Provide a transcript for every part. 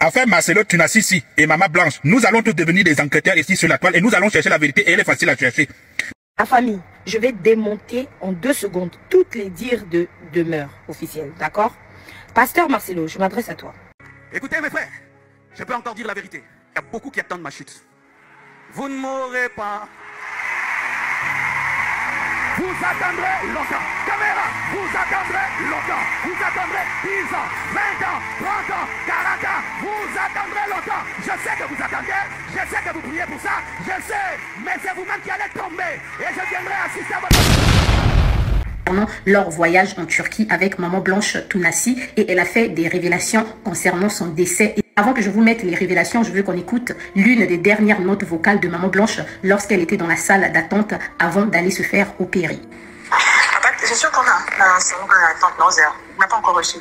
Affaire Marcelo Tunassi et Maman Blanche, nous allons tous devenir des enquêteurs ici sur la toile et nous allons chercher la vérité et elle est facile à chercher. La famille, je vais démonter en 2 secondes toutes les dires de demeure officielle, d'accord? Pasteur Marcelo, je m'adresse à toi. Écoutez mes frères, je peux encore dire la vérité. Il y a beaucoup qui attendent ma chute. Vous ne mourrez pas. Vous attendrez longtemps. Caméra, vous attendrez longtemps. Vous attendrez 10 ans, 20 ans, 30 ans, 40 ans. Vous attendrez longtemps. Je sais que vous attendez. Je sais que vous priez pour ça. Je sais. Mais c'est vous-même qui allez tomber. Et je viendrai assister à votre... leur voyage en Turquie avec Maman Blanche Tunassi et elle a fait des révélations concernant son décès. Et avant que je vous mette les révélations, je veux qu'on écoute l'une des dernières notes vocales de Maman Blanche lorsqu'elle était dans la salle d'attente avant d'aller se faire opérer. C'est sûr qu'on a un salon d'attente nausée. On n'a pas encore reçu.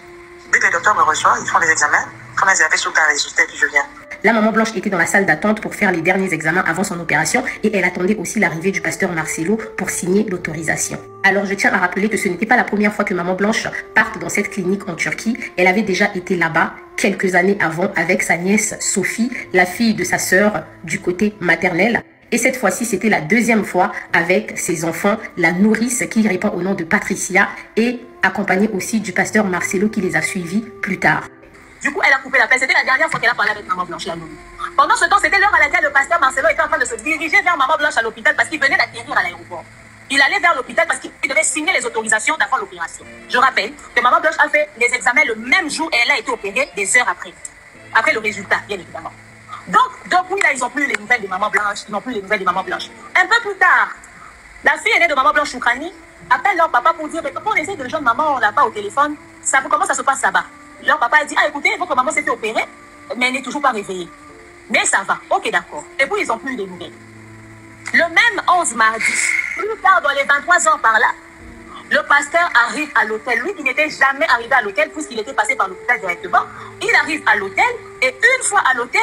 Dès que les docteurs me reçoivent, ils font les examens. Quand les appels sont à résultat, puis je viens. La Maman Blanche était dans la salle d'attente pour faire les derniers examens avant son opération et elle attendait aussi l'arrivée du pasteur Marcelo pour signer l'autorisation. Alors je tiens à rappeler que ce n'était pas la première fois que Maman Blanche parte dans cette clinique en Turquie. Elle avait déjà été là-bas quelques années avant avec sa nièce Sophie, la fille de sa sœur du côté maternel. Et cette fois-ci, c'était la 2e fois avec ses enfants, la nourrice qui répond au nom de Patricia et accompagnée aussi du pasteur Marcelo qui les a suivis plus tard. Du coup, elle a coupé la paix. C'était la dernière fois qu'elle a parlé avec Maman Blanche, la nounou. Pendant ce temps, c'était l'heure à laquelle le pasteur Marcelo était en train de se diriger vers Maman Blanche à l'hôpital parce qu'il venait d'atterrir à l'aéroport. Il allait vers l'hôpital parce qu'il devait signer les autorisations d'avant l'opération. Je rappelle que Maman Blanche a fait les examens le même jour et elle a été opérée des heures après. Après le résultat, bien évidemment. Donc, depuis là, ils n'ont plus les nouvelles de Maman Blanche. Ils n'ont plus les nouvelles de Maman Blanche. Un peu plus tard, la fille aînée de Maman Blanche, Choukrani, appelle leur papa pour dire que quand on essaie de joindre maman, on l'a pas au téléphone. Comment ça se passe là-bas? Leur papa a dit, ah écoutez, votre maman s'est fait opérer, mais elle n'est toujours pas réveillée. Mais ça va, ok d'accord. Et puis ils n'ont plus les nouvelles. Le même 11 mardi, plus tard dans les 23 ans par là, le pasteur arrive à l'hôtel. Lui qui n'était jamais arrivé à l'hôtel puisqu'il était passé par l'hôpital directement. Il arrive à l'hôtel et une fois à l'hôtel,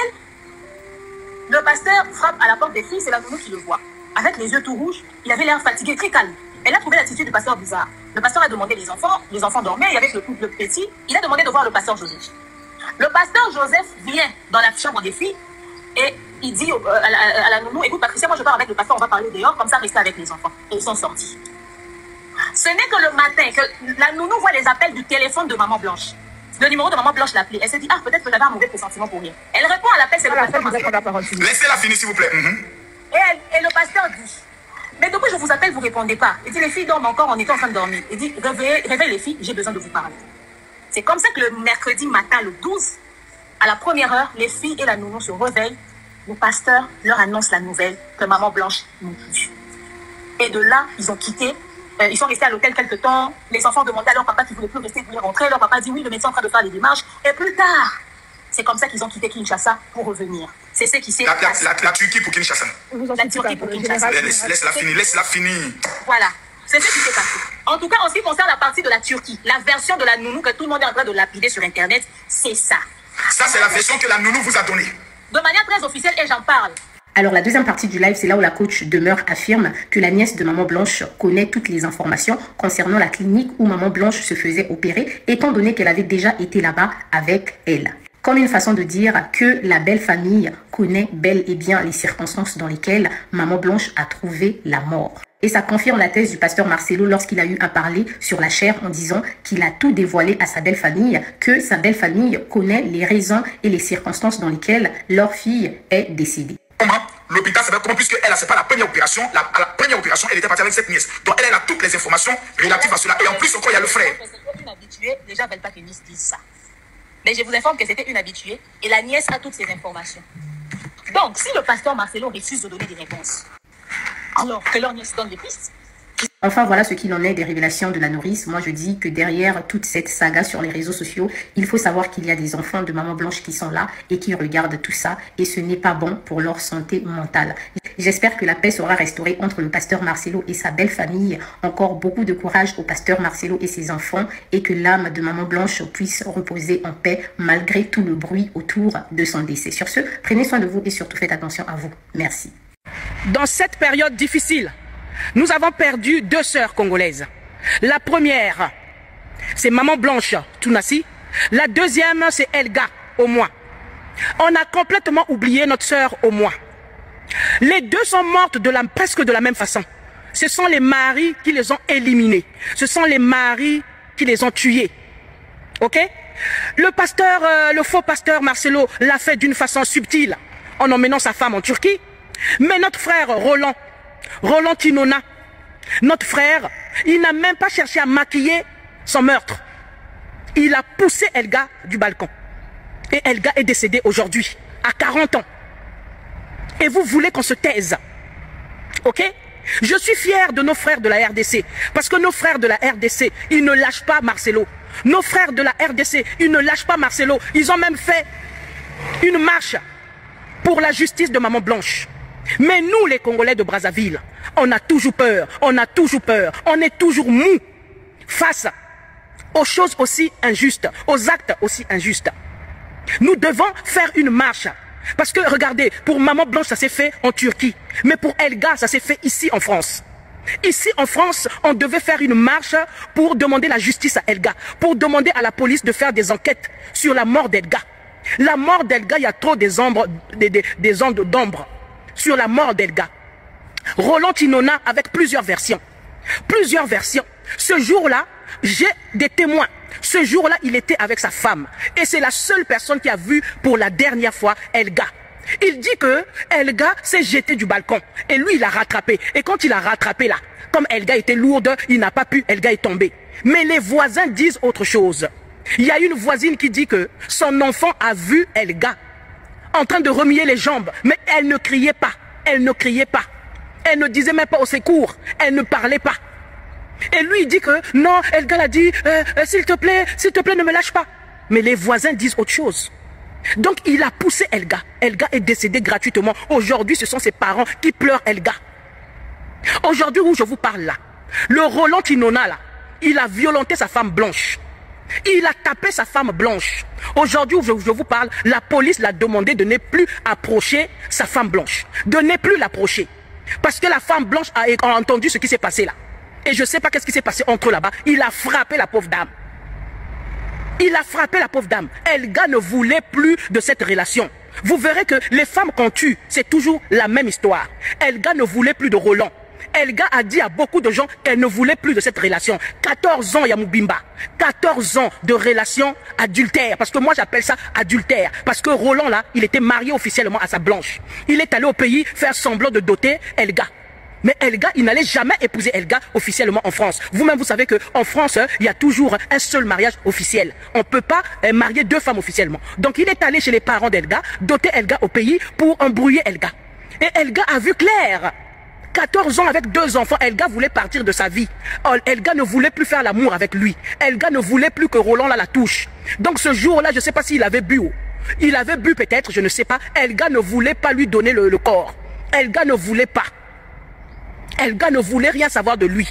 le pasteur frappe à la porte des filles, c'est la nounou qui le voit. Avec les yeux tout rouges, il avait l'air fatigué, très calme. Elle a trouvé l'attitude du pasteur bizarre. Le pasteur a demandé les enfants dormaient, il y avait le couple petit, il a demandé de voir le pasteur Joseph. Le pasteur Joseph vient dans la chambre des filles et il dit à la nounou, écoute Patricia, moi je pars avec le pasteur, on va parler dehors, comme ça restez avec les enfants. Et ils sont sortis. Ce n'est que le matin que la nounou voit les appels du téléphone de Maman Blanche. Le numéro de Maman Blanche l'appelait. Elle s'est dit, ah peut-être que j'avais un mauvais pressentiment pour rien. Elle répond à l'appel, c'est le pasteur. Laissez-la finir s'il vous plaît. Et le pasteur dit, mais depuis je vous appelle, vous ne répondez pas. Il dit, les filles dorment encore, on était en train de dormir. Il dit, réveillez les filles, j'ai besoin de vous parler. C'est comme ça que le mercredi matin, le 12, à la première heure, les filles et la nounou se réveillent. Le pasteur leur annonce la nouvelle que Maman Blanche n'est plus. Et de là, ils ont quitté. Ils sont restés à l'hôtel quelques temps. Les enfants demandaient à leur papa qui ne voulait plus rester, voulait rentrer. Leur papa dit oui, le médecin est en train de faire les démarches. Et plus tard, c'est comme ça qu'ils ont quitté Kinshasa pour revenir. C'est ce qui s'est passé. La Turquie pour Kinshasa. La Turquie pour Kinshasa. Laisse-la finir. Voilà. C'est ce qui s'est passé. En tout cas, en ce qui concerne la partie de la Turquie, la version de la nounou que tout le monde est en train de lapider sur Internet, c'est ça. Ça, c'est la version que la nounou vous a donnée. De manière très officielle, et j'en parle. Alors la deuxième partie du live, c'est là où la coach demeure affirme que la nièce de Maman Blanche connaît toutes les informations concernant la clinique où Maman Blanche se faisait opérer, étant donné qu'elle avait déjà été là-bas avec elle. Comme une façon de dire que la belle famille connaît bel et bien les circonstances dans lesquelles Maman Blanche a trouvé la mort. Et ça confirme la thèse du pasteur Marcelo lorsqu'il a eu à parler sur la chaire en disant qu'il a tout dévoilé à sa belle famille, que sa belle famille connaît les raisons et les circonstances dans lesquelles leur fille est décédée. L'hôpital s'appelle comment, puisque elle, c'est pas la première opération. La première opération, elle était partie avec cette nièce. Donc elle a toutes les informations relatives à cela. Et en plus encore, il y a le frère. C'était une habituée. Les gens ne veulent pas que Nice dise ça. Mais je vous informe que c'était une habituée. Et la nièce a toutes ces informations. Donc, si le pasteur Marcelo refuse de donner des réponses, alors que leur nièce donne des pistes. Enfin, voilà ce qu'il en est des révélations de la nourrice. Moi, je dis que derrière toute cette saga sur les réseaux sociaux, il faut savoir qu'il y a des enfants de Maman Blanche qui sont là et qui regardent tout ça. Et ce n'est pas bon pour leur santé mentale. J'espère que la paix sera restaurée entre le pasteur Marcelo et sa belle famille. Encore beaucoup de courage au pasteur Marcelo et ses enfants. Et que l'âme de Maman Blanche puisse reposer en paix malgré tout le bruit autour de son décès. Sur ce, prenez soin de vous et surtout faites attention à vous. Merci. Dans cette période difficile, nous avons perdu 2 sœurs congolaises. La première, c'est Maman Blanche Tunassi. La deuxième, c'est Elga, au moins. On a complètement oublié notre sœur au moins. Les deux sont mortes presque de la même façon. Ce sont les maris qui les ont éliminés. Ce sont les maris qui les ont tués. Ok? Le faux pasteur Marcelo l'a fait d'une façon subtile en emmenant sa femme en Turquie. Mais notre frère Roland Tinona, notre frère, il n'a même pas cherché à maquiller son meurtre. Il a poussé Elga du balcon. Et Elga est décédée aujourd'hui, à 40 ans. Et vous voulez qu'on se taise. Ok? Je suis fier de nos frères de la RDC. Parce que nos frères de la RDC, ils ne lâchent pas Marcelo. Nos frères de la RDC, ils ne lâchent pas Marcelo. Ils ont même fait une marche pour la justice de Maman Blanche. Mais nous, les Congolais de Brazzaville, on a toujours peur. On a toujours peur. On est toujours mou face aux choses aussi injustes, aux actes aussi injustes. Nous devons faire une marche. Parce que, regardez, pour Maman Blanche, ça s'est fait en Turquie. Mais pour Elga, ça s'est fait ici en France. Ici en France, on devait faire une marche pour demander la justice à Elga. Pour demander à la police de faire des enquêtes sur la mort d'Elga. La mort d'Elga, il y a trop des ondes d'ombre sur la mort d'Elga. Roland Tinona avec plusieurs versions. Plusieurs versions. Ce jour-là, j'ai des témoins. Ce jour-là, il était avec sa femme. Et c'est la seule personne qui a vu pour la dernière fois Elga. Il dit que Elga s'est jetée du balcon. Et lui, il a rattrapé. Et quand il a rattrapé là, comme Elga était lourde, il n'a pas pu, Elga est tombée. Mais les voisins disent autre chose. Il y a une voisine qui dit que son enfant a vu Elga en train de remuer les jambes. Mais elle ne criait pas. Elle ne criait pas. Elle ne disait même pas au secours. Elle ne parlait pas. Et lui, il dit que non, Elga l'a dit, s'il te plaît, ne me lâche pas. Mais les voisins disent autre chose. Donc, il a poussé Elga. Elga est décédée gratuitement. Aujourd'hui, ce sont ses parents qui pleurent Elga. Aujourd'hui, où je vous parle là, le Roland Tinona là, il a violenté sa femme blanche. Il a tapé sa femme blanche. Aujourd'hui, où je vous parle, la police l'a demandé de ne plus approcher sa femme blanche. De ne plus l'approcher. Parce que la femme blanche a entendu ce qui s'est passé là. Et je ne sais pas qu'est-ce qui s'est passé entre eux là-bas. Il a frappé la pauvre dame. Il a frappé la pauvre dame. Elga ne voulait plus de cette relation. Vous verrez que les femmes qu'on tue, c'est toujours la même histoire. Elga ne voulait plus de Roland. Elga a dit à beaucoup de gens qu'elle ne voulait plus de cette relation. 14 ans, Yamoubimba. 14 ans de relation adultère. Parce que moi, j'appelle ça adultère. Parce que Roland, là, il était marié officiellement à sa blanche. Il est allé au pays faire semblant de doter Elga. Mais Elga, il n'allait jamais épouser Elga officiellement en France. Vous-même, vous savez qu'en France, il y a toujours un seul mariage officiel. On ne peut pas marier deux femmes officiellement. Donc, il est allé chez les parents d'Elga, doter Elga au pays pour embrouiller Elga. Et Elga a vu clair. 14 ans avec 2 enfants, Elga voulait partir de sa vie. Elga ne voulait plus faire l'amour avec lui. Elga ne voulait plus que Roland la touche. Donc, ce jour-là, je ne sais pas s'il avait bu. Il avait bu peut-être, je ne sais pas. Elga ne voulait pas lui donner le corps. Elga ne voulait pas. Elga ne voulait rien savoir de lui.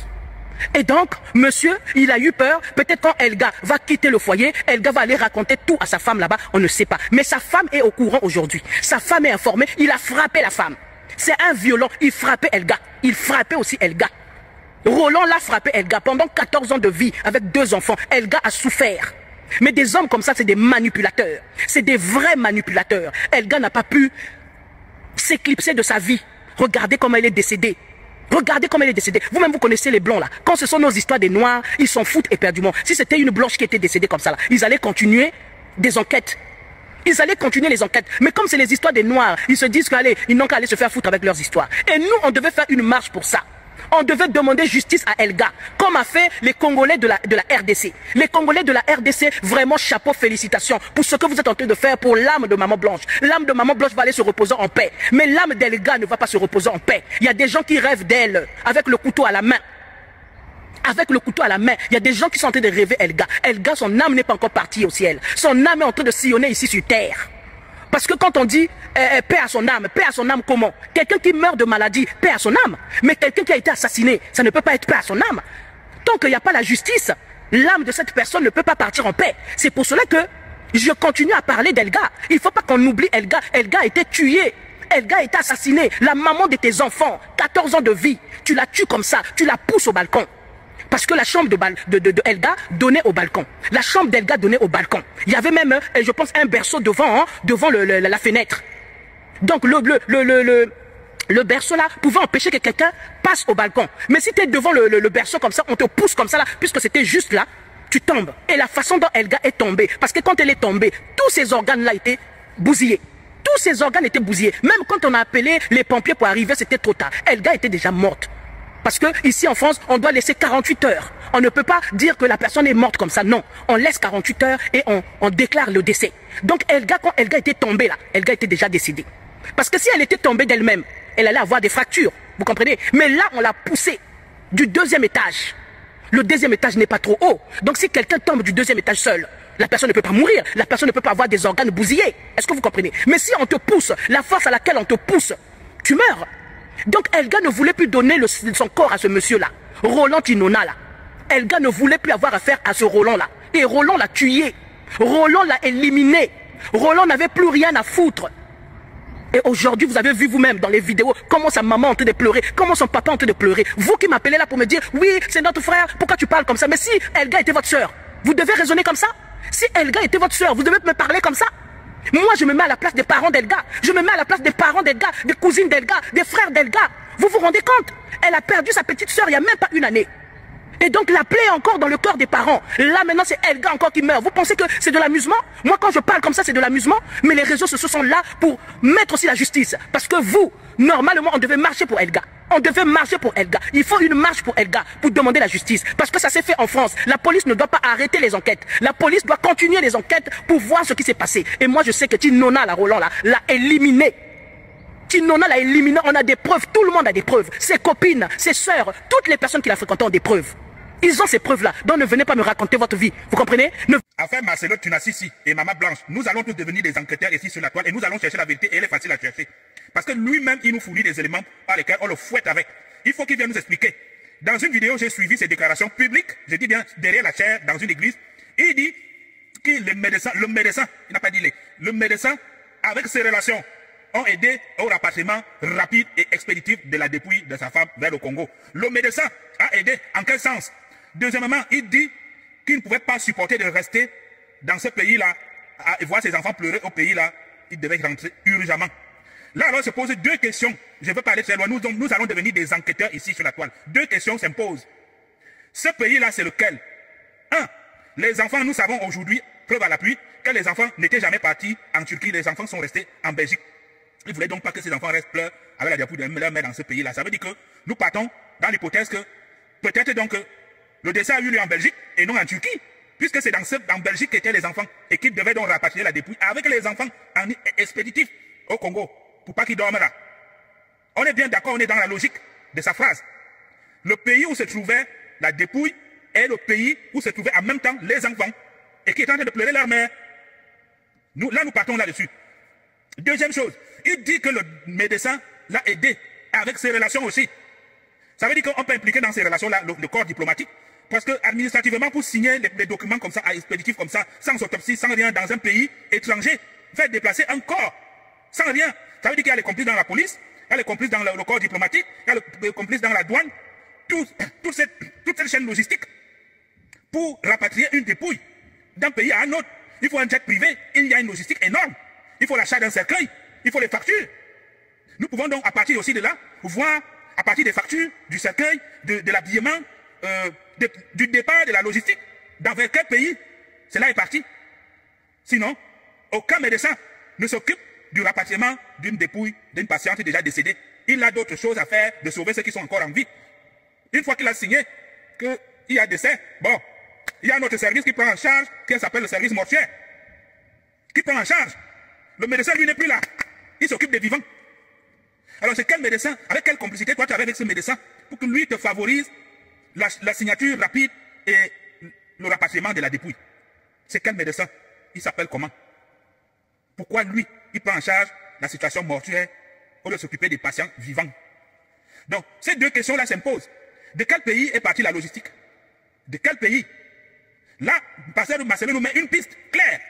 Et donc, monsieur, il a eu peur. Peut-être quand Elga va quitter le foyer, Elga va aller raconter tout à sa femme là-bas. On ne sait pas. Mais sa femme est au courant aujourd'hui. Sa femme est informée. Il a frappé la femme. C'est un violent. Il frappait Elga. Il frappait aussi Elga. Roland l'a frappé Elga pendant 14 ans de vie avec 2 enfants. Elga a souffert. Mais des hommes comme ça, c'est des manipulateurs. C'est des vrais manipulateurs. Elga n'a pas pu s'éclipser de sa vie. Regardez comment elle est décédée. Regardez comment elle est décédée. Vous-même, vous connaissez les blancs là. Quand ce sont nos histoires des noirs, ils s'en foutent éperdument. Si c'était une blanche qui était décédée comme ça là, ils allaient continuer des enquêtes. Ils allaient continuer les enquêtes. Mais comme c'est les histoires des noirs, ils se disent qu'allez, ils n'ont qu'à aller se faire foutre avec leurs histoires. Et nous, on devait faire une marche pour ça. On devait demander justice à Elga, comme a fait les Congolais de la RDC. Les Congolais de la RDC, vraiment chapeau, félicitations pour ce que vous êtes en train de faire pour l'âme de Maman Blanche. L'âme de Maman Blanche va aller se reposer en paix. Mais l'âme d'Elga ne va pas se reposer en paix. Il y a des gens qui rêvent d'elle avec le couteau à la main. Avec le couteau à la main, il y a des gens qui sont en train de rêver Elga. Elga, son âme n'est pas encore partie au ciel. Son âme est en train de sillonner ici sur terre. Parce que quand on dit paix à son âme comment? Quelqu'un qui meurt de maladie, paix à son âme. Mais quelqu'un qui a été assassiné, ça ne peut pas être paix à son âme. Tant qu'il n'y a pas la justice, l'âme de cette personne ne peut pas partir en paix. C'est pour cela que je continue à parler d'Elga. Il ne faut pas qu'on oublie Elga. Elga a été tuée. Elga a été assassinée. La maman de tes enfants, 14 ans de vie, tu la tues comme ça, tu la pousses au balcon. Parce que la chambre de Elga donnait au balcon. La chambre d'Elga donnait au balcon. Il y avait même, je pense, un berceau devant, hein, devant la fenêtre. Donc le berceau là pouvait empêcher que quelqu'un passe au balcon. Mais si tu es devant le berceau comme ça, on te pousse comme ça là, puisque c'était juste là, tu tombes. Et la façon dont Elga est tombée, parce que quand elle est tombée, tous ses organes là étaient bousillés. Tous ses organes étaient bousillés. Même quand on a appelé les pompiers pour arriver, c'était trop tard. Elga était déjà morte. Parce que ici en France, on doit laisser 48 heures. On ne peut pas dire que la personne est morte comme ça. Non, on laisse 48 heures et on déclare le décès. Donc Elga, quand Elga était tombée là, Elga était déjà décédée. Parce que si elle était tombée d'elle-même, elle allait avoir des fractures. Vous comprenez? Mais là, on l'a poussée du 2e étage. Le 2e étage n'est pas trop haut. Donc si quelqu'un tombe du 2e étage seul, la personne ne peut pas mourir. La personne ne peut pas avoir des organes bousillés. Est-ce que vous comprenez? Mais si on te pousse, la force à laquelle on te pousse, tu meurs. Donc Elga ne voulait plus donner son corps à ce monsieur-là. Roland Tinona là. Elga ne voulait plus avoir affaire à ce Roland-là. Et Roland l'a tué. Roland l'a éliminé. Roland n'avait plus rien à foutre. Et aujourd'hui, vous avez vu vous-même dans les vidéos comment sa maman est en train de pleurer, comment son papa est en train de pleurer. Vous qui m'appelez là pour me dire, oui, c'est notre frère, pourquoi tu parles comme ça? Mais si Elga était votre soeur, vous devez raisonner comme ça. Si Elga était votre soeur, vous devez me parler comme ça. Moi, je me mets à la place des parents d'Elga. Je me mets à la place des parents d'Elga, des cousines d'Elga, des frères d'Elga. Vous vous rendez compte? Elle a perdu sa petite soeur il n'y a même pas une année. Et donc la plaie est encore dans le cœur des parents. Là maintenant c'est Elga encore qui meurt. Vous pensez que c'est de l'amusement? Moi quand je parle comme ça c'est de l'amusement. Mais les réseaux sociaux sont là pour mettre aussi la justice. Parce que vous, normalement on devait marcher pour Elga. On devait marcher pour Elga. Il faut une marche pour Elga pour demander la justice. Parce que ça s'est fait en France. La police ne doit pas arrêter les enquêtes. La police doit continuer les enquêtes pour voir ce qui s'est passé. Et moi je sais que Tinona la Roland là l'a éliminé. Tinona l'a éliminé. On a des preuves. Tout le monde a des preuves. Ses copines, ses sœurs, toutes les personnes qui la fréquentent ont des preuves. Ils ont ces preuves-là. Donc ne venez pas me raconter votre vie. Vous comprenez? Affaire Marcelo Tunasisi et Maman Blanche, nous allons tous devenir des enquêteurs ici sur la toile et nous allons chercher la vérité et elle est facile à chercher. Parce que lui-même, il nous fournit des éléments par lesquels on le fouette avec. Il faut qu'il vienne nous expliquer. Dans une vidéo, j'ai suivi ses déclarations publiques, je dis bien derrière la chaire, dans une église. Il dit que le médecin, il n'a pas dit le médecin, avec ses relations, ont aidé au rapatriement rapide et expéditif de la dépouille de sa femme vers le Congo. Le médecin a aidé en quel sens? Deuxièmement, il dit qu'il ne pouvait pas supporter de rester dans ce pays-là et voir ses enfants pleurer au pays-là. Il devait rentrer urgemment. Là, alors, se posent deux questions. Je veux parler très loin. Nous allons devenir des enquêteurs ici sur la toile. Deux questions s'imposent. Ce pays-là, c'est lequel? Un, les enfants, nous savons aujourd'hui, preuve à l'appui, que les enfants n'étaient jamais partis en Turquie. Les enfants sont restés en Belgique. Il ne voulait donc pas que ces enfants restent pleurer avec la dépouille de leur mère dans ce pays-là. Ça veut dire que nous partons dans l'hypothèse que peut-être donc le décès a eu lieu en Belgique et non en Turquie, puisque c'est en Belgique qu'étaient les enfants et qu'ils devaient donc rapatrier la dépouille avec les enfants en expéditif au Congo, pour pas qu'ils dorment là. On est bien d'accord, on est dans la logique de sa phrase. Le pays où se trouvait la dépouille est le pays où se trouvaient en même temps les enfants et qui étaient en train de pleurer leur mère. Nous partons là-dessus. Deuxième chose, il dit que le médecin l'a aidé avec ses relations aussi. Ça veut dire qu'on peut impliquer dans ces relations-là le corps diplomatique. Parce que administrativement, pour signer des documents comme ça, à expéditif comme ça, sans autopsie, sans rien, dans un pays étranger, faire déplacer un corps, sans rien. Ça veut dire qu'il y a les complices dans la police, il y a les complices dans le corps diplomatique, il y a les complices dans la douane, toute cette chaîne logistique. Pour rapatrier une dépouille d'un pays à un autre, il faut un jet privé, il y a une logistique énorme. Il faut l'achat d'un cercueil, il faut les factures. Nous pouvons donc, à partir aussi de là, voir, à partir des factures, du cercueil, de l'habillement, du départ de la logistique, dans vers quel pays cela est parti. Sinon, aucun médecin ne s'occupe du rapatriement d'une dépouille d'une patiente déjà décédée. Il a d'autres choses à faire, de sauver ceux qui sont encore en vie. Une fois qu'il a signé qu'il y a décès, bon, il y a un autre service qui prend en charge, qui s'appelle le service mortuaire, qui prend en charge. Le médecin, lui, n'est plus là. Il s'occupe des vivants. Alors, c'est quel médecin, avec quelle complicité toi tu avais avec ce médecin, pour que lui te favorise la signature rapide et le rapatriement de la dépouille? C'est quel médecin? Il s'appelle comment? Pourquoi lui, il prend en charge la situation mortuaire au lieu de s'occuper des patients vivants? Donc, ces deux questions-là s'imposent. De quel pays est partie la logistique? De quel pays? Là, Pasteur Marcelo nous met une piste claire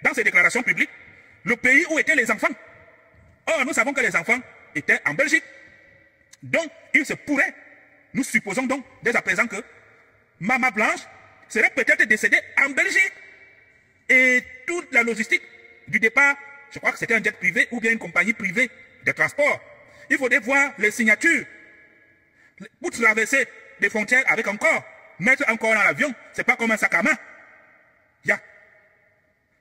dans ses déclarations publiques. Le pays où étaient les enfants. Or, nous savons que les enfants étaient en Belgique. Donc, il se pourrait, nous supposons donc dès à présent que Maman Blanche serait peut-être décédée en Belgique. Et toute la logistique du départ, je crois que c'était un jet privé ou bien une compagnie privée de transport. Il faudrait voir les signatures. Pour traverser des frontières avec un corps, mettre un corps dans l'avion, c'est pas comme un sac à main.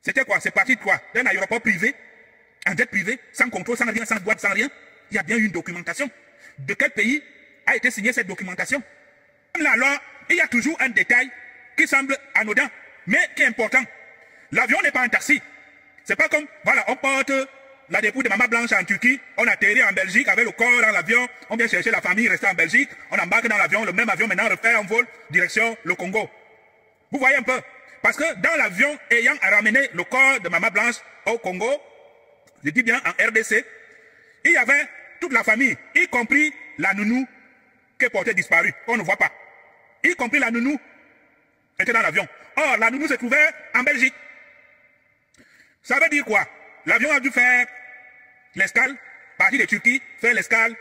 C'était quoi? C'est parti de quoi? D'un aéroport privé, un jet privé, sans contrôle, sans rien, sans boîte, sans rien. Il y a bien une documentation. De quel pays a été signée cette documentation? Là, alors, il y a toujours un détail qui semble anodin, mais qui est important. L'avion n'est pas un taxi. C'est pas comme, voilà, on porte la dépouille de Maman Blanche en Turquie, on atterrit en Belgique avec le corps dans l'avion, on vient chercher la famille restée en Belgique, on embarque dans l'avion, le même avion maintenant refait un vol direction le Congo. Vous voyez un peu? Parce que dans l'avion ayant ramené le corps de Maman Blanche au Congo, je dis bien en RDC, il y avait toute la famille, y compris la nounou qui est portée disparue, qu'on ne voit pas. Y compris la nounou qui était dans l'avion. Or, la nounou se trouvait en Belgique. Ça veut dire quoi? L'avion a dû faire l'escale, partir de Turquie, faire l'escale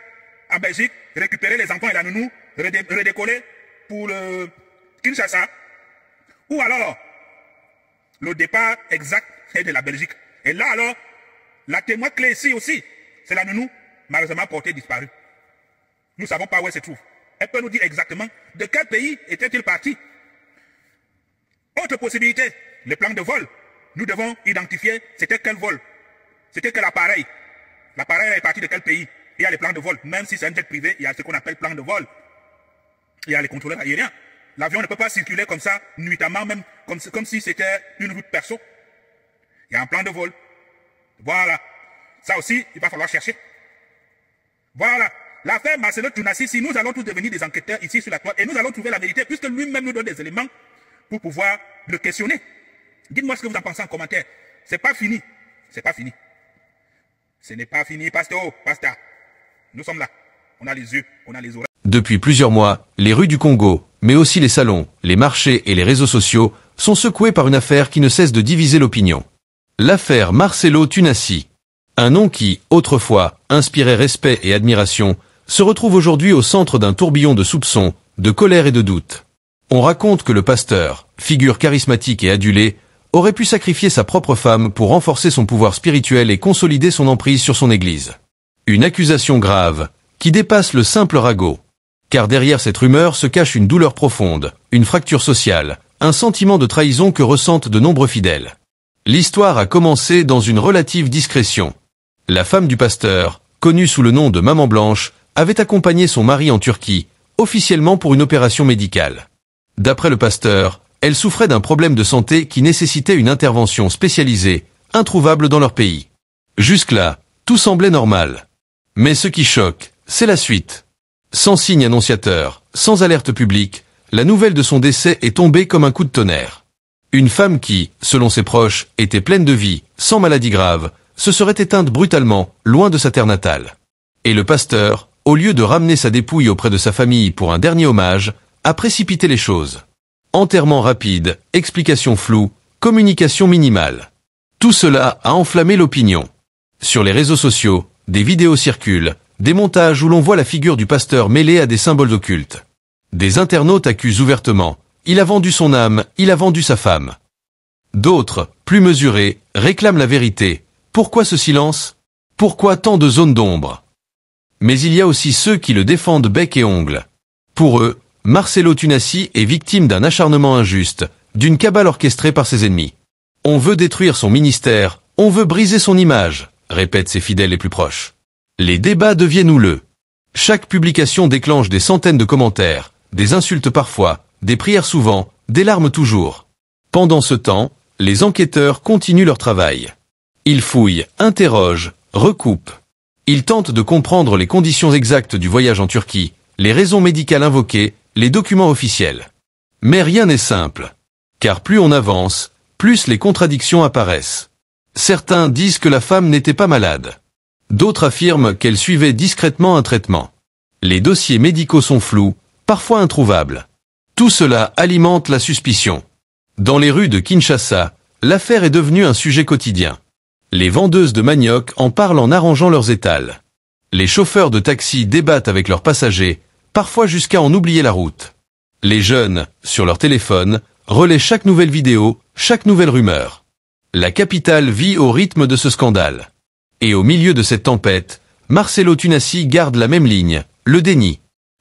en Belgique, récupérer les enfants et la nounou, redécoller pour le Kinshasa. Ou alors, le départ exact est de la Belgique. Et là alors, la témoin clé ici aussi, c'est la nounou, malheureusement portée disparue. Nous ne savons pas où elle se trouve. Elle peut nous dire exactement de quel pays était-il parti. Autre possibilité, le plan de vol. Nous devons identifier c'était quel vol, c'était quel appareil. L'appareil est parti de quel pays. Il y a les plans de vol. Même si c'est un jet privé, il y a ce qu'on appelle plan de vol. Il y a les contrôleurs aériens. L'avion ne peut pas circuler comme ça, nuitamment, même comme si c'était une route perso. Il y a un plan de vol. Voilà. Ça aussi, il va falloir chercher. Voilà. L'affaire Marcelo Tounassi, si nous allons tous devenir des enquêteurs ici sur la toile, et nous allons trouver la vérité, puisque lui-même nous donne des éléments pour pouvoir le questionner. Dites-moi ce que vous en pensez en commentaire. C'est pas fini. C'est pas fini. Ce n'est pas fini, pasteur. Nous sommes là. On a les yeux, on a les oreilles. Depuis plusieurs mois, les rues du Congo, mais aussi les salons, les marchés et les réseaux sociaux, sont secoués par une affaire qui ne cesse de diviser l'opinion. L'affaire Marcelo Tounassi. Un nom qui, autrefois, inspirait respect et admiration, se retrouve aujourd'hui au centre d'un tourbillon de soupçons, de colère et de doutes. On raconte que le pasteur, figure charismatique et adulée, aurait pu sacrifier sa propre femme pour renforcer son pouvoir spirituel et consolider son emprise sur son église. Une accusation grave, qui dépasse le simple ragot. Car derrière cette rumeur se cache une douleur profonde, une fracture sociale, un sentiment de trahison que ressentent de nombreux fidèles. L'histoire a commencé dans une relative discrétion. La femme du pasteur, connue sous le nom de Maman Blanche, avait accompagné son mari en Turquie, officiellement pour une opération médicale. D'après le pasteur, elle souffrait d'un problème de santé qui nécessitait une intervention spécialisée, introuvable dans leur pays. Jusque-là, tout semblait normal. Mais ce qui choque, c'est la suite. Sans signe annonciateur, sans alerte publique, la nouvelle de son décès est tombée comme un coup de tonnerre. Une femme qui, selon ses proches, était pleine de vie, sans maladie grave, se serait éteinte brutalement, loin de sa terre natale. Et le pasteur, au lieu de ramener sa dépouille auprès de sa famille pour un dernier hommage, a précipité les choses. Enterrement rapide, explication floue, communication minimale. Tout cela a enflammé l'opinion. Sur les réseaux sociaux, des vidéos circulent, des montages où l'on voit la figure du pasteur mêlée à des symboles occultes. Des internautes accusent ouvertement, il a vendu son âme, il a vendu sa femme. D'autres, plus mesurés, réclament la vérité. Pourquoi ce silence? Pourquoi tant de zones d'ombre? Mais il y a aussi ceux qui le défendent bec et ongles. Pour eux, Marcelo Tounassi est victime d'un acharnement injuste, d'une cabale orchestrée par ses ennemis. On veut détruire son ministère, on veut briser son image, répètent ses fidèles les plus proches. Les débats deviennent houleux. Chaque publication déclenche des centaines de commentaires, des insultes parfois, des prières souvent, des larmes toujours. Pendant ce temps, les enquêteurs continuent leur travail. Ils fouillent, interrogent, recoupent. Ils tentent de comprendre les conditions exactes du voyage en Turquie, les raisons médicales invoquées, les documents officiels. Mais rien n'est simple. Car plus on avance, plus les contradictions apparaissent. Certains disent que la femme n'était pas malade. D'autres affirment qu'elle suivait discrètement un traitement. Les dossiers médicaux sont flous, parfois introuvables. Tout cela alimente la suspicion. Dans les rues de Kinshasa, l'affaire est devenue un sujet quotidien. Les vendeuses de manioc en parlent en arrangeant leurs étals. Les chauffeurs de taxi débattent avec leurs passagers, parfois jusqu'à en oublier la route. Les jeunes, sur leur téléphone, relaient chaque nouvelle vidéo, chaque nouvelle rumeur. La capitale vit au rythme de ce scandale. Et au milieu de cette tempête, Marcelo Tunasi garde la même ligne, le déni.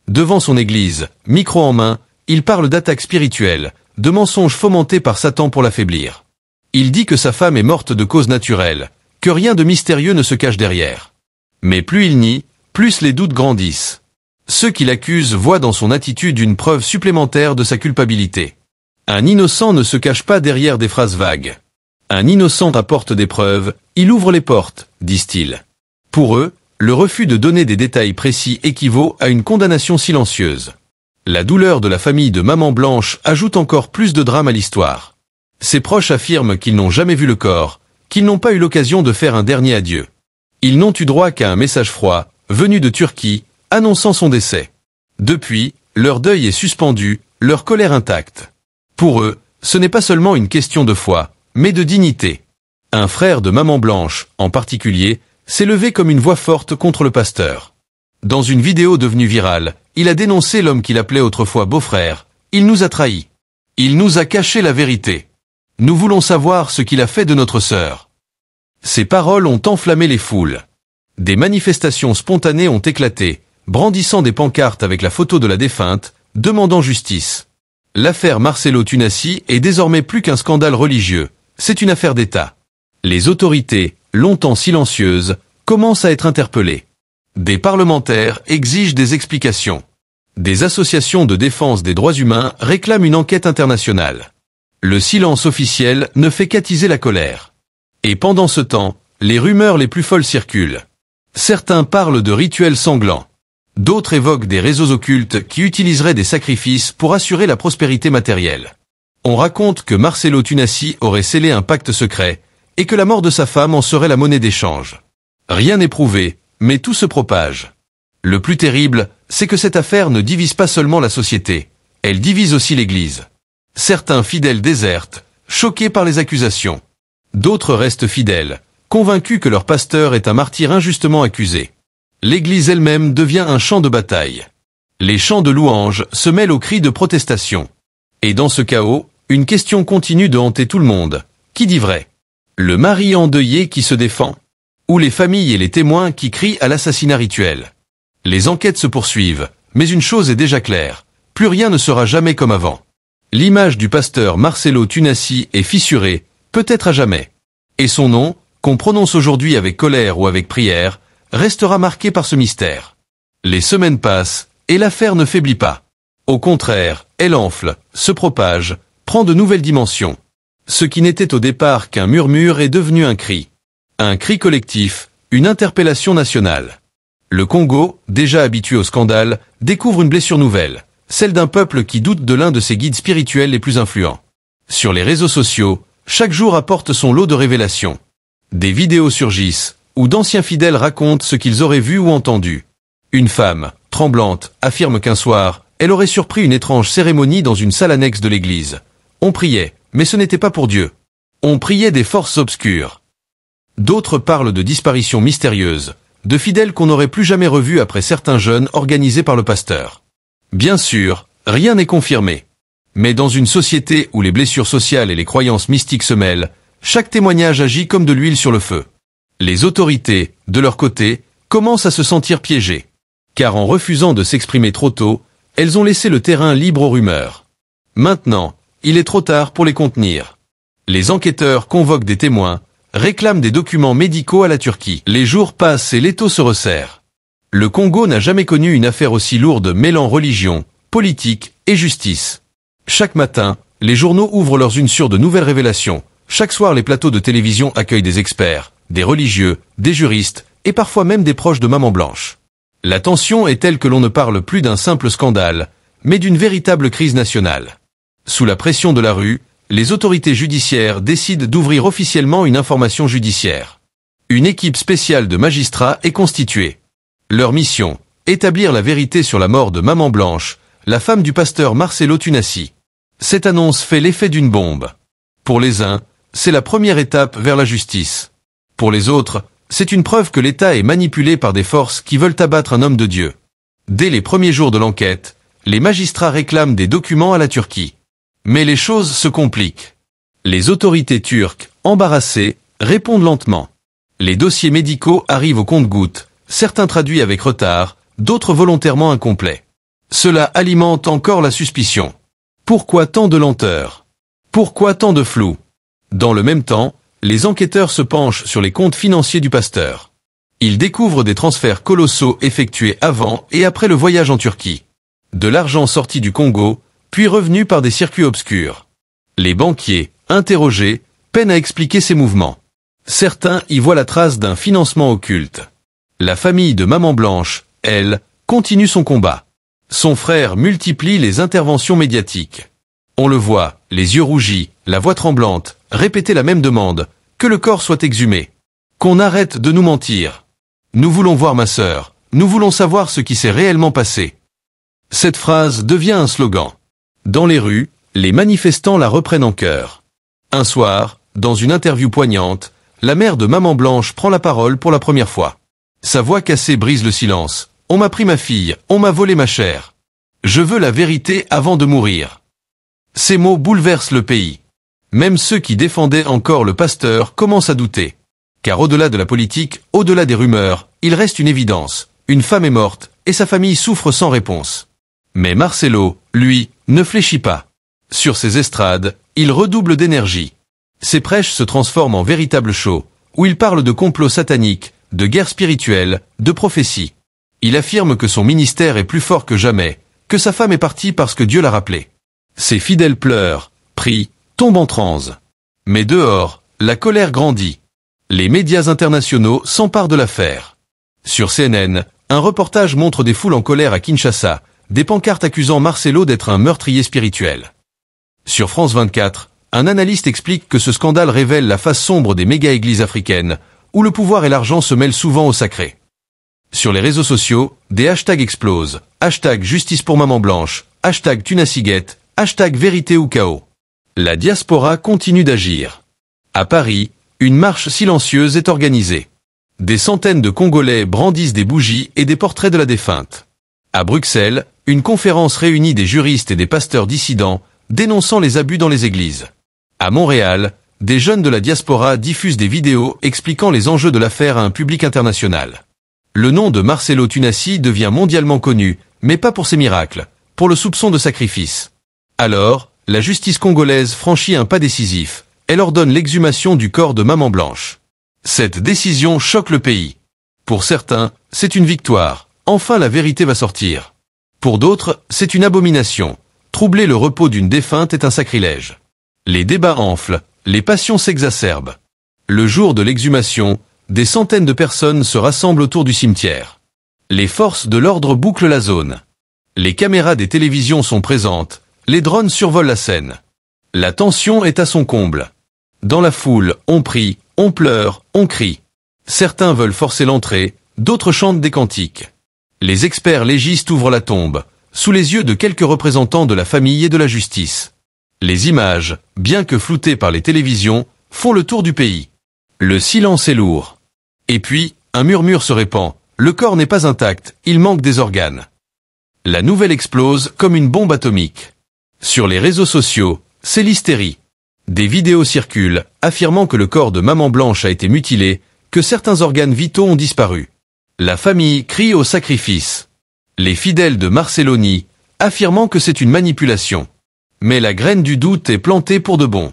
Devant son église, micro en main, il parle d'attaques spirituelles, de mensonges fomentés par Satan pour l'affaiblir. Il dit que sa femme est morte de cause naturelle, que rien de mystérieux ne se cache derrière. Mais plus il nie, plus les doutes grandissent. Ceux qui l'accusent voient dans son attitude une preuve supplémentaire de sa culpabilité. Un innocent ne se cache pas derrière des phrases vagues. Un innocent apporte des preuves, il ouvre les portes, disent-ils. Pour eux, le refus de donner des détails précis équivaut à une condamnation silencieuse. La douleur de la famille de Maman Blanche ajoute encore plus de drame à l'histoire. Ses proches affirment qu'ils n'ont jamais vu le corps, qu'ils n'ont pas eu l'occasion de faire un dernier adieu. Ils n'ont eu droit qu'à un message froid, venu de Turquie, annonçant son décès. Depuis, leur deuil est suspendu, leur colère intacte. Pour eux, ce n'est pas seulement une question de foi, mais de dignité. Un frère de Maman Blanche, en particulier, s'est levé comme une voix forte contre le pasteur. Dans une vidéo devenue virale, il a dénoncé l'homme qu'il appelait autrefois beau-frère. Il nous a trahis. Il nous a caché la vérité. Nous voulons savoir ce qu'il a fait de notre sœur. Ces paroles ont enflammé les foules. Des manifestations spontanées ont éclaté, brandissant des pancartes avec la photo de la défunte, demandant justice. L'affaire Marcelo Tunasi est désormais plus qu'un scandale religieux, c'est une affaire d'État. Les autorités, longtemps silencieuses, commencent à être interpellées. Des parlementaires exigent des explications. Des associations de défense des droits humains réclament une enquête internationale. Le silence officiel ne fait qu'attiser la colère. Et pendant ce temps, les rumeurs les plus folles circulent. Certains parlent de rituels sanglants. D'autres évoquent des réseaux occultes qui utiliseraient des sacrifices pour assurer la prospérité matérielle. On raconte que Marcelo Tunasi aurait scellé un pacte secret, et que la mort de sa femme en serait la monnaie d'échange. Rien n'est prouvé, mais tout se propage. Le plus terrible, c'est que cette affaire ne divise pas seulement la société, elle divise aussi l'Église. Certains fidèles désertent, choqués par les accusations. D'autres restent fidèles, convaincus que leur pasteur est un martyr injustement accusé. L'Église elle-même devient un champ de bataille. Les chants de louanges se mêlent aux cris de protestation. Et dans ce chaos, une question continue de hanter tout le monde. Qui dit vrai ? Le mari endeuillé qui se défend ? Ou les familles et les témoins qui crient à l'assassinat rituel ? Les enquêtes se poursuivent, mais une chose est déjà claire, plus rien ne sera jamais comme avant. L'image du pasteur Marcelo Tunasi est fissurée, peut-être à jamais. Et son nom, qu'on prononce aujourd'hui avec colère ou avec prière, restera marqué par ce mystère. Les semaines passent, et l'affaire ne faiblit pas. Au contraire, elle enfle, se propage, prend de nouvelles dimensions. Ce qui n'était au départ qu'un murmure est devenu un cri. Un cri collectif, une interpellation nationale. Le Congo, déjà habitué au scandale, découvre une blessure nouvelle, celle d'un peuple qui doute de l'un de ses guides spirituels les plus influents. Sur les réseaux sociaux, chaque jour apporte son lot de révélations. Des vidéos surgissent, où d'anciens fidèles racontent ce qu'ils auraient vu ou entendu. Une femme, tremblante, affirme qu'un soir, elle aurait surpris une étrange cérémonie dans une salle annexe de l'église. On priait, mais ce n'était pas pour Dieu. On priait des forces obscures. D'autres parlent de disparitions mystérieuses, de fidèles qu'on n'aurait plus jamais revus après certains jeûnes organisés par le pasteur. Bien sûr, rien n'est confirmé. Mais dans une société où les blessures sociales et les croyances mystiques se mêlent, chaque témoignage agit comme de l'huile sur le feu. Les autorités, de leur côté, commencent à se sentir piégées. Car en refusant de s'exprimer trop tôt, elles ont laissé le terrain libre aux rumeurs. Maintenant, il est trop tard pour les contenir. Les enquêteurs convoquent des témoins, réclament des documents médicaux à la Turquie. Les jours passent et l'étau se resserre. Le Congo n'a jamais connu une affaire aussi lourde mêlant religion, politique et justice. Chaque matin, les journaux ouvrent leurs unes sur de nouvelles révélations. Chaque soir, les plateaux de télévision accueillent des experts, des religieux, des juristes, et parfois même des proches de Maman Blanche. La tension est telle que l'on ne parle plus d'un simple scandale, mais d'une véritable crise nationale. Sous la pression de la rue, les autorités judiciaires décident d'ouvrir officiellement une information judiciaire. Une équipe spéciale de magistrats est constituée. Leur mission, établir la vérité sur la mort de Maman Blanche, la femme du pasteur Marcelo Tunasi. Cette annonce fait l'effet d'une bombe. Pour les uns, c'est la première étape vers la justice. Pour les autres, c'est une preuve que l'État est manipulé par des forces qui veulent abattre un homme de Dieu. Dès les premiers jours de l'enquête, les magistrats réclament des documents à la Turquie. Mais les choses se compliquent. Les autorités turques, embarrassées, répondent lentement. Les dossiers médicaux arrivent au compte-gouttes, certains traduits avec retard, d'autres volontairement incomplets. Cela alimente encore la suspicion. Pourquoi tant de lenteur? Pourquoi tant de flou? Dans le même temps, les enquêteurs se penchent sur les comptes financiers du pasteur. Ils découvrent des transferts colossaux effectués avant et après le voyage en Turquie. De l'argent sorti du Congo, puis revenu par des circuits obscurs. Les banquiers, interrogés, peinent à expliquer ces mouvements. Certains y voient la trace d'un financement occulte. La famille de Maman Blanche, elle, continue son combat. Son frère multiplie les interventions médiatiques. On le voit, les yeux rougis, la voix tremblante, répéter la même demande, que le corps soit exhumé. Qu'on arrête de nous mentir. Nous voulons voir ma sœur, nous voulons savoir ce qui s'est réellement passé. Cette phrase devient un slogan. Dans les rues, les manifestants la reprennent en chœur. Un soir, dans une interview poignante, la mère de Maman Blanche prend la parole pour la première fois. Sa voix cassée brise le silence. On m'a pris ma fille, on m'a volé ma chair. Je veux la vérité avant de mourir. Ces mots bouleversent le pays. Même ceux qui défendaient encore le pasteur commencent à douter. Car au-delà de la politique, au-delà des rumeurs, il reste une évidence. Une femme est morte, et sa famille souffre sans réponse. Mais Marcelo, lui, ne fléchit pas. Sur ses estrades, il redouble d'énergie. Ses prêches se transforment en véritable show, où il parle de complots sataniques, de guerre spirituelle, de prophéties. Il affirme que son ministère est plus fort que jamais, que sa femme est partie parce que Dieu l'a rappelé. Ses fidèles pleurent, prient, tombent en transe. Mais dehors, la colère grandit. Les médias internationaux s'emparent de l'affaire. Sur CNN, un reportage montre des foules en colère à Kinshasa, des pancartes accusant Marcelo d'être un meurtrier spirituel. Sur France 24, un analyste explique que ce scandale révèle la face sombre des méga-églises africaines, où le pouvoir et l'argent se mêlent souvent au sacré. Sur les réseaux sociaux, des hashtags explosent. Hashtag justice pour Maman Blanche, hashtag Tunasiguette, hashtag vérité ou chaos. La diaspora continue d'agir. À Paris, une marche silencieuse est organisée. Des centaines de Congolais brandissent des bougies et des portraits de la défunte. À Bruxelles, une conférence réunit des juristes et des pasteurs dissidents, dénonçant les abus dans les églises. À Montréal, des jeunes de la diaspora diffusent des vidéos expliquant les enjeux de l'affaire à un public international. Le nom de Marcelo Tunasi devient mondialement connu, mais pas pour ses miracles, pour le soupçon de sacrifice. Alors, la justice congolaise franchit un pas décisif. Elle ordonne l'exhumation du corps de Maman Blanche. Cette décision choque le pays. Pour certains, c'est une victoire. Enfin la vérité va sortir. Pour d'autres, c'est une abomination. Troubler le repos d'une défunte est un sacrilège. Les débats enflent, les passions s'exacerbent. Le jour de l'exhumation, des centaines de personnes se rassemblent autour du cimetière. Les forces de l'ordre bouclent la zone. Les caméras des télévisions sont présentes, les drones survolent la scène. La tension est à son comble. Dans la foule, on prie, on pleure, on crie. Certains veulent forcer l'entrée, d'autres chantent des cantiques. Les experts légistes ouvrent la tombe, sous les yeux de quelques représentants de la famille et de la justice. Les images, bien que floutées par les télévisions, font le tour du pays. Le silence est lourd. Et puis, un murmure se répand. Le corps n'est pas intact, il manque des organes. La nouvelle explose comme une bombe atomique. Sur les réseaux sociaux, c'est l'hystérie. Des vidéos circulent, affirmant que le corps de Maman Blanche a été mutilé, que certains organes vitaux ont disparu. La famille crie au sacrifice. Les fidèles de Marcelo nient, affirmant que c'est une manipulation. Mais la graine du doute est plantée pour de bon.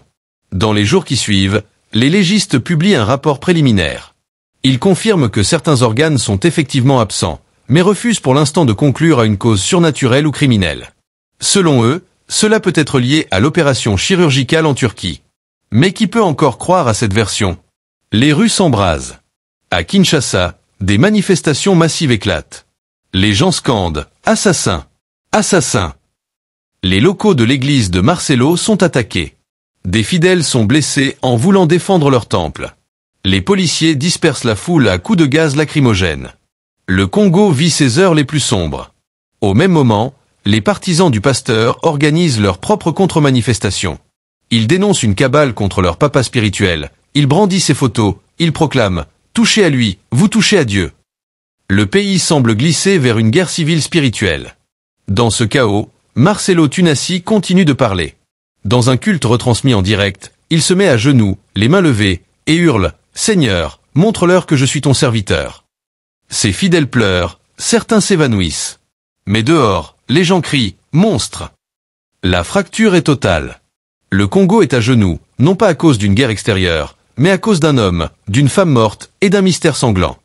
Dans les jours qui suivent, les légistes publient un rapport préliminaire. Ils confirment que certains organes sont effectivement absents, mais refusent pour l'instant de conclure à une cause surnaturelle ou criminelle. Selon eux, cela peut être lié à l'opération chirurgicale en Turquie. Mais qui peut encore croire à cette version? Les rues s'embrasent. À Kinshasa, des manifestations massives éclatent. Les gens scandent « Assassin ! Assassin !» Les locaux de l'église de Marcelo sont attaqués. Des fidèles sont blessés en voulant défendre leur temple. Les policiers dispersent la foule à coups de gaz lacrymogène. Le Congo vit ses heures les plus sombres. Au même moment, les partisans du pasteur organisent leur propre contre-manifestation. Ils dénoncent une cabale contre leur papa spirituel. Ils brandissent ses photos. Ils proclament « Touchez à lui, vous touchez à Dieu ». Le pays semble glisser vers une guerre civile spirituelle. Dans ce chaos, Marcelo Tunasi continue de parler. Dans un culte retransmis en direct, il se met à genoux, les mains levées, et hurle « Seigneur, montre-leur que je suis ton serviteur ». Ses fidèles pleurent, certains s'évanouissent. Mais dehors, les gens crient « Monstre !». La fracture est totale. Le Congo est à genoux, non pas à cause d'une guerre extérieure, mais à cause d'un homme, d'une femme morte et d'un mystère sanglant.